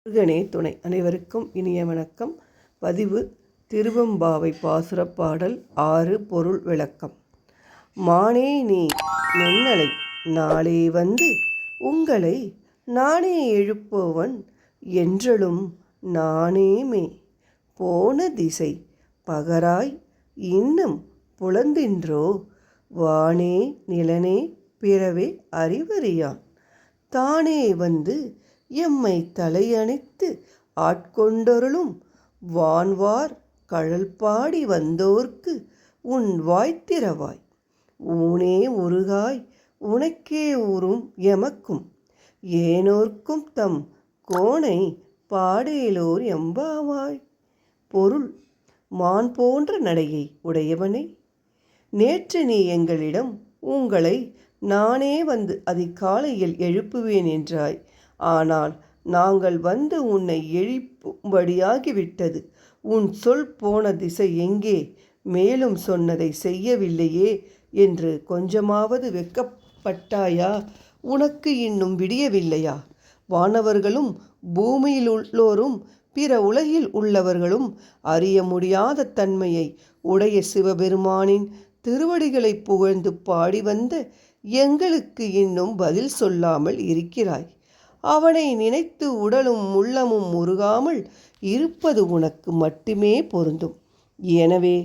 முருகனே துணை. அனைவருக்கும் இனிய வணக்கம். பதிவு திருவெம்பாவை பாசுரப் பாடல் 6 பொருள் விளக்கம். மானே நீ நென்னலை நாளே வந்து உங்களை நானே எழுப்புவன் என்றலும் நானேமே போன திசை பகராய் இன்னும் புலந்தின்றோ வானே நிலனே பிறவே அறிவறியான் தானே வந்து எம்மை தலையணைத்து ஆட்கொண்டருளும் வான்வார் கழல் பாடி வந்தோர்க்கு உன் வாய்த்திரவாய் ஊனே உருகாய் உனக்கே ஊரும் எமக்கும் ஏனோர்க்கும் தம் கோணை பாடேலோர் எம்பாவாய். பொருள்: மான் போன்ற நடையை உடையவனே, நேற்று நீ எங்களிடம் உங்களை நானே வந்து அதிகாலையில் எழுப்புவேன் என்றாய். ஆனால் நாங்கள் வந்து உன்னை எழுப்பும்படியாகிவிட்டது. உன் சொல் போன திசை எங்கே? மேலும் சொன்னதை செய்யவில்லையே என்று கொஞ்சமாவது வெட்கப்பட்டாயா? உனக்கு இன்னும் விடியவில்லையா? வானவர்களும் பூமியில் உள்ளோரும் பிற உலகில் உள்ளவர்களும் அறிய முடியாத தன்மையை உடைய சிவபெருமானின் திருவடிகளை புகழ்ந்து பாடி வந்த எங்களுக்கு இன்னும் பதில் சொல்லாமல் இருக்கிறாய். அவனை நினைத்து உடலும் உள்ளமும் உருகாமல் இருப்பது உனக்கு மட்டுமே பொருந்தும். எனவே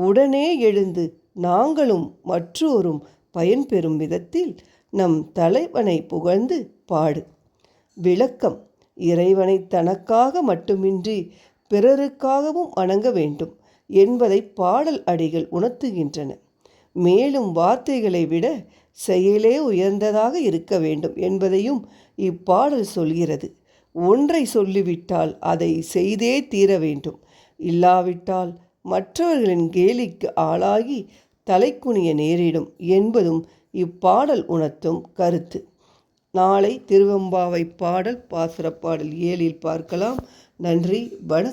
உடனே எழுந்து நாங்களும் மற்றோரும் பயன்பெறும் விதத்தில் நம் தலைவனை புகழ்ந்து பாடு. விளக்கம்: இறைவனை தனக்காக மட்டுமின்றி பிறருக்காகவும் வணங்க வேண்டும் என்பதை பாடல் அடிகள் உணர்த்துகின்றன. மேலும் வார்த்தைகளை விட செயலே உயர்ந்ததாக இருக்க வேண்டும் என்பதையும் இப்பாடல் சொல்கிறது. ஒன்றை சொல்லிவிட்டால் அதை செய்தே தீர வேண்டும். இல்லாவிட்டால் மற்றவர்களின் கேலிக்கு ஆளாகி தலைக்குனிய நேரிடும் என்பதும் இப்பாடல் உணர்த்தும் கருத்து. நாளை திருவெம்பாவை பாடல் பாசுரப்பாடல் 7 பார்க்கலாம். நன்றி. வணக்கம்.